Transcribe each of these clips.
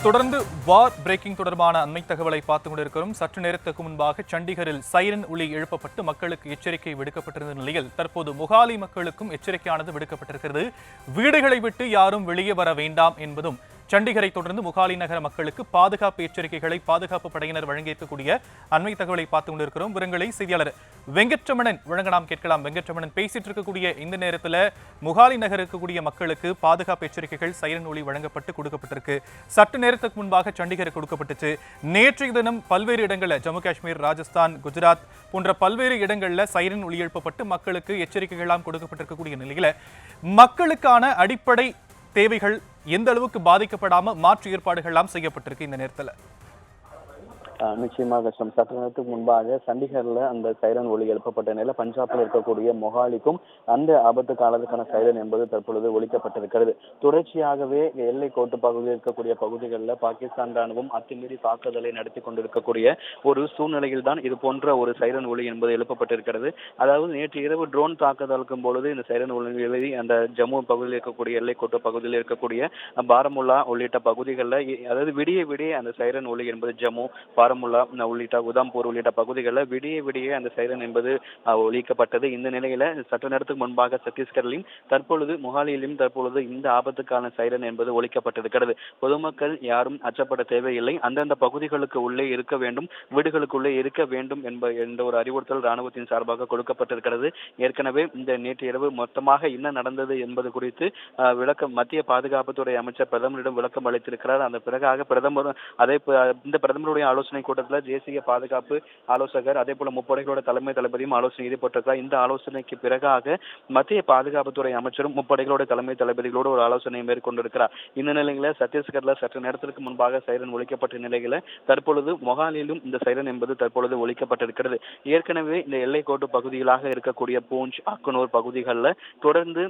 தொடர்ந்து வார் பிரேக்கிங் தொடர்பான அண்மை தகவலை பார்த்துக் கொண்டிருக்கிறோம். சற்று நேரத்துக்கு முன்பாக சண்டிகரில் சைரன் ஒலி எழுப்பப்பட்டு மக்களுக்கு எச்சரிக்கை விடுக்கப்பட்டிருந்த நிலையில் தற்போது மொஹாலி மக்களுக்கும் எச்சரிக்கையானது விடுக்கப்பட்டிருக்கிறது. வீடுகளை விட்டு யாரும் வெளியே வர வேண்டாம் என்பதும், சண்டிகரை தொடர்ந்து மொஹாலி நகர மக்களுக்கு பாதுகாப்பு எச்சரிக்கைகளை பாதுகாப்பு படையினர் வழங்கியிருக்கக்கூடிய அண்மை தகவலை பார்த்துக் கொண்டிருக்கிறோம். விவரங்களை செய்தியாளர் வெங்கட்ரமணன் வழங்க நாம் கேட்கலாம். வெங்கட்ரமணன், பேசிட்டு இருக்கக்கூடிய இந்த நேரத்தில் மொஹாலி நகர் இருக்கக்கூடிய மக்களுக்கு பாதுகாப்பு எச்சரிக்கைகள் சைரன் ஒலி வழங்கப்பட்டு கொடுக்கப்பட்டிருக்கு. சற்று நேரத்துக்கு முன்பாக சண்டிகருக்கு கொடுக்கப்பட்டுச்சு. நேற்றைய தினம் பல்வேறு இடங்களில் ஜம்மு காஷ்மீர், ராஜஸ்தான், குஜராத் போன்ற பல்வேறு இடங்களில் சைரன் ஒலி எழுப்பப்பட்டு மக்களுக்கு எச்சரிக்கைகளாம் கொடுக்கப்பட்டிருக்கக்கூடிய நிலையில மக்களுக்கான அடிப்படை தேவைகள் எந்த அளவுக்கு பாதிக்கப்படாம மாற்று ஏற்பாடுகள் எல்லாம் செய்யப்பட்டிருக்கு இந்த நேரத்தில்? நிச்சயமாக சற்று நேரத்துக்கு முன்பாக சண்டிகர்ல அந்த சைரன் ஒலி எழுப்பப்பட்ட நிலையில பஞ்சாப்ல இருக்கக்கூடிய மொஹாலிக்கும் அந்த ஆபத்து காலத்துக்கான சைரன் என்பது தற்பொழுது ஒலிக்கப்பட்டிருக்கிறது. தொடர்ச்சியாகவே எல்லை கோட்டு பகுதியில் இருக்கக்கூடிய பகுதிகளில் பாகிஸ்தான் ராணுவம் அத்துமீறி தாக்குதலை நடத்தி கொண்டிருக்கக்கூடிய ஒரு சூழ்நிலையில் தான் இது போன்ற ஒரு சைரன் ஒலி என்பது எழுப்பப்பட்டிருக்கிறது. அதாவது நேற்று இரவு ட்ரோன் தாக்குதலுக்கும் பொழுது இந்த சைரன் ஒலி எழுதி அந்த ஜம்மு பகுதியில் இருக்கக்கூடிய எல்லை கோட்டு பகுதியில் இருக்கக்கூடிய பாரமுல்லா உள்ளிட்ட பகுதிகளில், அதாவது விடிய விடிய அந்த சைரன் ஒலி என்பது ஜம்மு, பாரமுல்லா உள்ளிட்ட உதாம்பூர் உள்ளிட்ட பகுதிகளில் விடிய விடிய அந்த சைரன் என்பது ஒலிக்கப்பட்டது. இந்த நிலையில சற்று நேரத்துக்கு முன்பாக சத்தீஸ்கரிலும் தற்பொழுது மொஹாலியிலும் தற்பொழுது இந்த ஆபத்துக்கான சைரன் என்பது ஒலிக்கப்பட்டிருக்கிறது. பொதுமக்கள் யாரும் அச்சப்பட தேவையில்லை. அந்தந்த பகுதிகளுக்கு உள்ளே இருக்க வேண்டும், வீடுகளுக்குள்ளே இருக்க வேண்டும் என்ற ஒரு அறிவுறுத்தல் ராணுவத்தின் சார்பாக கொடுக்கப்பட்டிருக்கிறது. ஏற்கனவே இந்த நேற்று இரவு மொத்தமாக என்ன நடந்தது என்பது குறித்து விளக்கம் மத்திய பாதுகாப்புத்துறை அமைச்சர் பிரதமரிடம் விளக்கம் அளித்திருக்கிறார். அந்த பிறகாக பிரதமர் இந்த பிரதமருடைய ஆலோசனை கூட்டத்தில் தேசிய பாதுகாப்பு ஆலோசகர் அதே போல முப்படைகளோட தலைமை தளபதியும் ஆலோசனை ஈடுபட்டிருக்கிறார். இந்த ஆலோசனைக்கு பிறகாக மத்திய பாதுகாப்புத்துறை அமைச்சரும் முப்படைகளோட தலைமை தளபதிகளோடு ஒரு ஆலோசனை மேற்கொண்டிருக்கிறார். இந்த நிலையில சத்தீஸ்கர்ல சற்று நேரத்திற்கு முன்பாக சைரன் ஒலிக்கப்பட்ட நிலையில தற்பொழுது மொஹாலியிலும் இந்த சைரன் என்பது தற்பொழுது ஒலிக்கப்பட்டிருக்கிறது. ஏற்கனவே இந்த எல்லை கோட்டு பகுதிகளாக இருக்கக்கூடிய பூஞ்ச், அக்குனூர் பகுதிகளில் தொடர்ந்து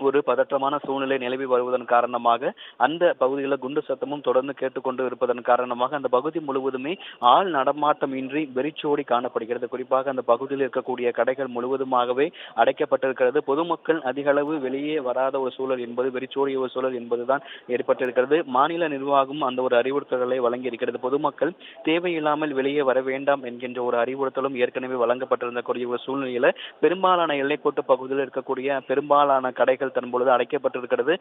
ஒரு பதற்றமான சூழ்நிலை நிலவி வருவதன் காரணமாக அந்த பகுதிகளில் குண்டு சத்தமும் தொடர்ந்து கேட்டுக்கொண்டு இருப்பதன் காரணமாக அந்த பகுதி முழுவதுமே ஆள் நடமாட்டம் இன்றி வெறிச்சோடி காணப்படுகிறது. குறிப்பாக அந்த பகுதியில் இருக்கக்கூடிய கடைகள் முழுவதுமாகவே அடைக்கப்பட்டிருக்கிறது. பொதுமக்கள் அதிக அளவு வெளியே வராத ஒரு சூழல் என்பது, வெறிச்சோடிய ஒரு சூழல் என்பதுதான் ஏற்பட்டிருக்கிறது. மாநில நிர்வாகம் அந்த ஒரு அறிவுறுத்தல்களை வழங்கி இருக்கிறது. பொதுமக்கள் தேவையில்லாமல் வெளியே வர வேண்டாம் என்கின்ற ஒரு அறிவுறுத்தலும் ஏற்கனவே வழங்கப்பட்டிருந்தக்கூடிய ஒரு சூழ்நிலையில பெரும்பாலான எல்லைக்கோட்டு பகுதியில் இருக்கக்கூடிய பெரும்பாலான கடைகள் தற்பொழுது அடைக்கப்பட்டிருக்கிறது.